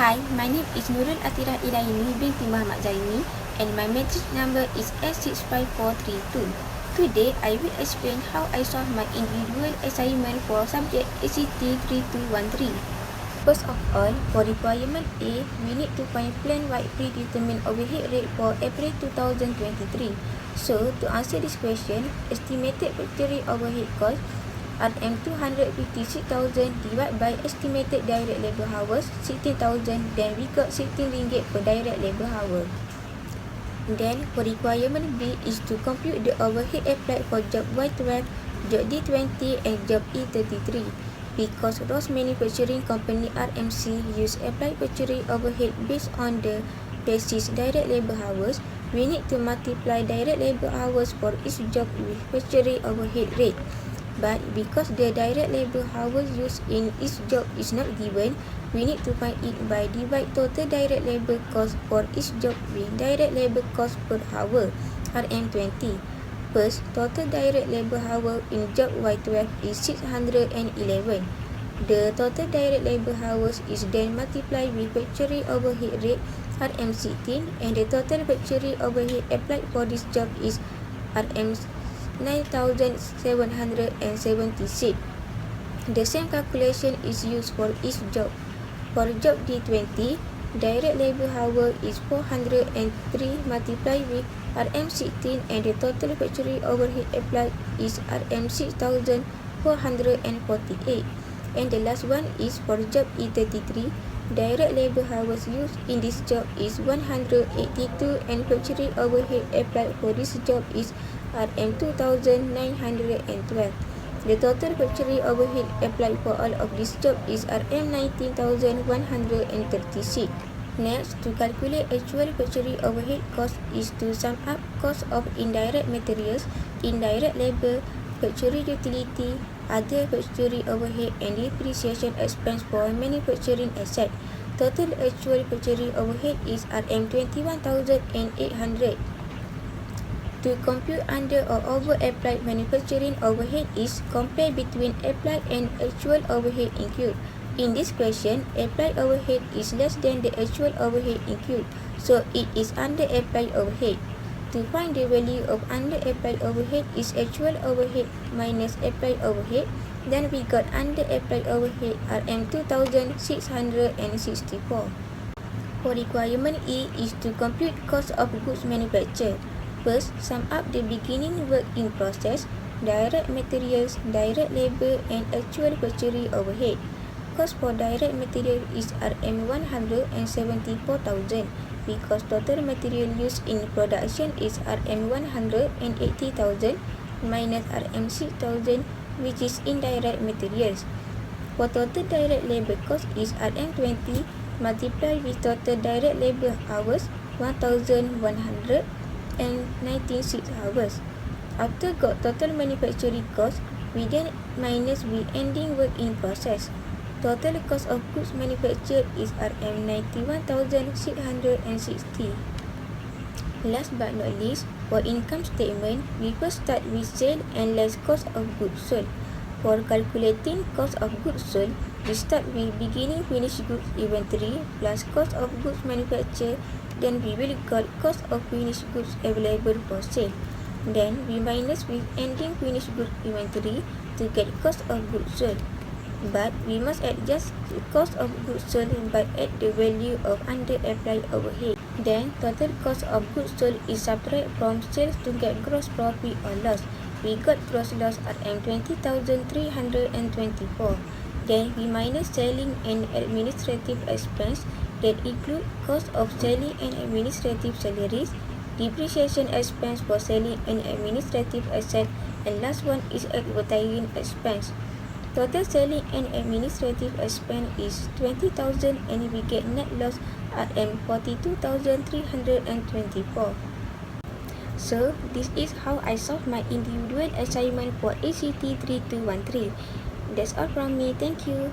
Hi, my name is Nurul Atira Ilaini binti Muhammad Zaini and my matrix number is S65432. Today, I will explain how I solve my individual assignment for subject ACT3213. First of all, for requirement A, we need to find plan-wide predetermined overhead rate for April 2023. So, to answer this question, estimated factory overhead cost RM256,000 divided by estimated direct labor hours 16,000, then we got 16 ringgit per direct labor hour. Then for requirement B is to compute the overhead applied for job Y12, job D20 and job E33. Because Ross Manufacturing Company RMC use applied factory overhead based on the basis direct labor hours, we need to multiply direct labor hours for each job with factory overhead rate. But because the direct labor hours used in each job is not given, we need to find it by divide total direct labor cost for each job with direct labor cost per hour, RM20. First, total direct labor hour in job Y12 is 611. The total direct labor hours is then multiplied with factory overhead rate, RM16, and the total factory overhead applied for this job is RM9,776. The same calculation is used for each job. For job D20, direct labor hour is 403 multiplied with RM16 and the total factory overhead applied is RM6,448. And the last one is for job E33, direct labor hours used in this job is 182 and factory overhead applied for this job is RM2,912. The total factory overhead applied for all of this job is RM19,136. Next, to calculate actual factory overhead cost is to sum up cost of indirect materials, indirect labor, factory utility, other factory overhead and depreciation expense for manufacturing asset. Total actual factory overhead is RM21,800. To compute under or over applied manufacturing overhead is compare between applied and actual overhead incurred. In this question, applied overhead is less than the actual overhead incurred, so it is under applied overhead. To find the value of under applied overhead is actual overhead minus applied overhead, then we got under applied overhead RM2,664. For requirement E is to compute cost of goods manufactured. First, sum up the beginning work in process, direct materials, direct labor and actual factory overhead. Cost for direct material is RM174,000 because total material used in production is RM180,000 minus RM6,000 which is indirect materials. For total direct labor cost is RM20 multiplied with total direct labor hours 1,196 hours. After got total manufacturing cost, we then minus with ending work in process. Total cost of goods manufactured is RM91,660. Last but not least, for income statement, we first start with sale and less cost of goods sold. For calculating cost of goods sold, we start with beginning finished goods inventory plus cost of goods manufactured, then we will got cost of finished goods available for sale. Then we minus with ending finished goods inventory to get cost of goods sold. But we must adjust the cost of goods sold by add the value of under applied overhead. Then total cost of goods sold is subtract from sales to get gross profit or loss. We got gross loss at M20,324. Then we minus selling and administrative expense that include cost of selling and administrative salaries, depreciation expense for selling and administrative asset, and last one is advertising expense. Total selling and administrative expense is 20,000 and we get net loss at M42,324. So, this is how I solve my individual assignment for ACT3213. That's all from me. Thank you.